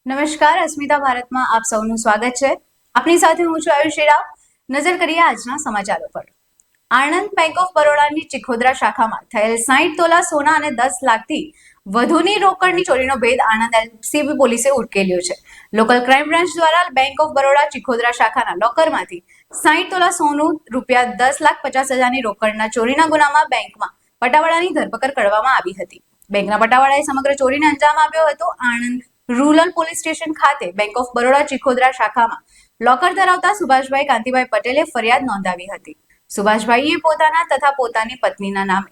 નમસ્કાર, અસ્મિતા ભારતમાં આપ સૌનું સ્વાગત છે। આપની સાથે હું છું આયુષ શેરા। નજર કરીએ આજના સમાચારો પર। આણંદ બેંક ઓફ બરોડાની ચિખોદરા શાખામાં થયેલ 60 તોલા સોના અને 10 લાખથી વધુની રોકડની ચોરીનો ભેદ આણંદ એલસીબી પોલીસે ઉકેલ્યો છે। લોકલ ક્રાઇમ બ્રાન્ચ દ્વારા બેંક ઓફ બરોડા ચિખોદરા શાખાના લોકરમાંથી 60 તોલા સોનું ₹10,50,000ની રોકડના ચોરીના ગુનામાં બેંકમાં પટાવાળાની ધરપકડ કરવામાં આવી હતી। બેંકના પટાવાળાએ સમગ્ર ચોરીને અંજામ આપ્યો હતો। આણંદ રૂરલ પોલીસ સ્ટેશન ખાતે બેંક ઓફ બરોડા ચિખોદરા શાખામાં લોકર ધરાવતા સુભાષભાઈ કાંતિભાઈ પટેલે ફરિયાદ નોંધાવી હતી। સુભાષભાઈએ પોતાના તથા પોતાની પત્નીના નામે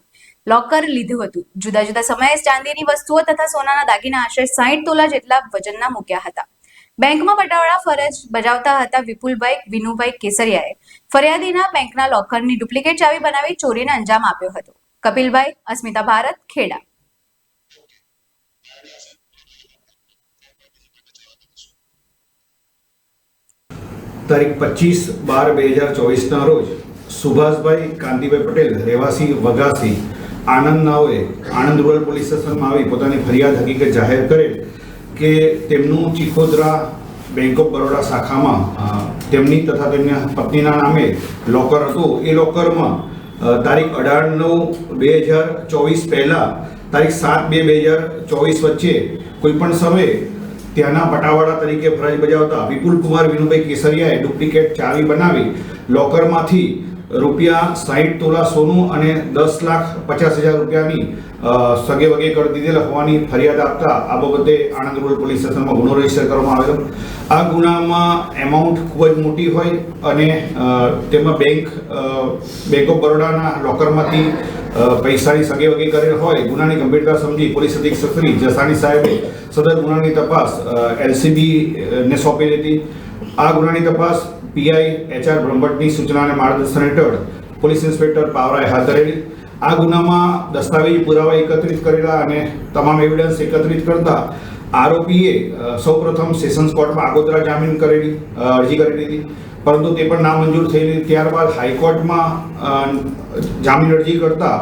લોકર લીધું હતું। જુદા જુદા સમયે ચાંદીની વસ્તુઓ તથા સોનાના દાગીના આશરે 60 તોલા જેટલા વજનના મૂક્યા હતા। બેંકમાં પટાવાળા ફરજ બજાવતા હતા વિપુલભાઈ વિનુભાઈ કેસરિયાએ ફરિયાદીના બેંકના લોકરની ડુપ્લિકેટ ચાવી બનાવી ચોરીને અંજામ આપ્યો હતો। કપિલભાઈ, અસ્મિતા ભારત, ખેડા। તારીખ 25/12/2024ના રોજ સુભાષભાઈ કાંતિભાઈ પટેલ રહેવાસી વઘાસી આણંદ નાઓએ આણંદ રૂરલ પોલીસ સ્ટેશનમાં આવી પોતાની ફરિયાદ હકીકત જાહેર કરેલ કે તેમનું ચિખોદરા બેંક ઓફ બરોડા શાખામાં તેમની તથા તેમના પત્નીના નામે લોકર હતું। એ લોકરમાં તારીખ 18/9/2024 પહેલાં તારીખ 7/2/2024 વચ્ચે કોઈપણ સમયે ત્યાંના પટાવાળા તરીકે ફરજ બજાવતા વિપુલ કુમાર વિનુભાઈ કેસરિયાએ ડુપ્લિકેટ ચાવી બનાવી લોકરમાંથી ₹60 તોલા સોનું અને 10,50,000 રૂપિયાની સગે વગે કરી દીધેલ હોવાની ફરિયાદ આપતા આ બાબતે આણંદ રૂરલ પોલીસ સ્ટેશનમાં ગુનો રજીસ્ટર કરવામાં આવેલો। આ ગુનામાં એમાઉન્ટ ખૂબ જ મોટી હોય અને તેમાં બેંક ઓફ બરોડાના લોકરમાંથી પૈસાની સગે વગે કરેલ હોય। ગુનાની ગંભીરતા સમજી પોલીસ અધિક્ષક શ્રી જસાણી સાહેબે સદર ગુનાની તપાસ એલસીબી ને સોંપેલી હતી। આ ગુનાની તપાસ પીઆઈ HR બ્રહ્મભટ્ટની સૂચના અને માર્ગદર્શન હેઠળ પોલીસ ઇન્સ્પેક્ટર પાવરાએ હાથ ધરેલી। આ ગુનામાં દસ્તાવેજી પુરાવા એકત્રિત કરેલા અને તમામ એવિડન્સ એકત્રિત કરતા આરોપીએ સૌપ્રથમ સેશન્સ કોર્ટમાં આગોતરા જામીન અરજી કરેલી હતી, પરંતુ તે પણ નામંજૂર થયેલી। ત્યારબાદ હાઈકોર્ટમાં જામીન અરજી કરતા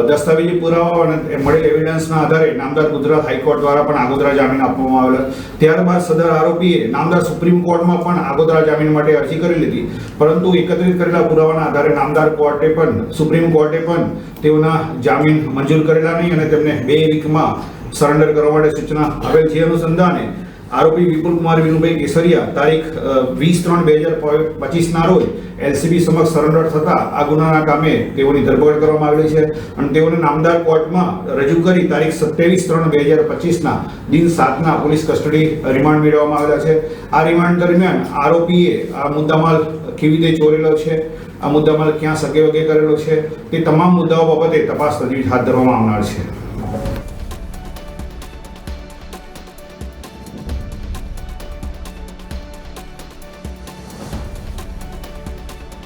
દસ્તાવેજી પુરાવા અને મળેલ એવિડન્સના આધારે નામદાર ગુજરાત હાઈકોર્ટ દ્વારા પણ આગોતરા જામીન આપવામાં આવેલા। ત્યારબાદ સદર આરોપીએ નામદાર સુપ્રીમ કોર્ટમાં પણ આગોતરા જામીન માટે અરજી કરી લીધી, પરંતુ એકત્રિત કરેલા પુરાવાના આધારે નામદાર સુપ્રીમ કોર્ટે પણ તેઓના જામીન મંજૂર કરેલા નહીં અને તેમને 2 વીકમાં સરેન્ડર કરવા માટે સૂચના આપેલ। જે અનુસંધાને આરોપી વિપુલ કુમાર વિનુભાઈ કેસરિયા તારીખ 20/3/2025ના રોજ એલસીબી સમક્ષ સરેન્ડર થતા આ ગુનાના કામે તેઓની ધરપકડ કરવામાં આવેલી છે અને તેઓને નામદાર કોર્ટમાં રજૂ કરી તારીખ 27/3/2025ના દિન 7ના પોલીસ કસ્ટડી રિમાન્ડ મેળવવામાં આવેલા છે। આ રિમાન્ડ દરમિયાન આરોપીએ આ મુદ્દામાલ કેવી રીતે ચોરેલો છે, આ મુદ્દામાલ ક્યાં સગે વગે કરેલો છે, તે તમામ મુદ્દાઓ બાબતે તપાસ તજવીજ હાથ ધરવામાં આવનાર છે।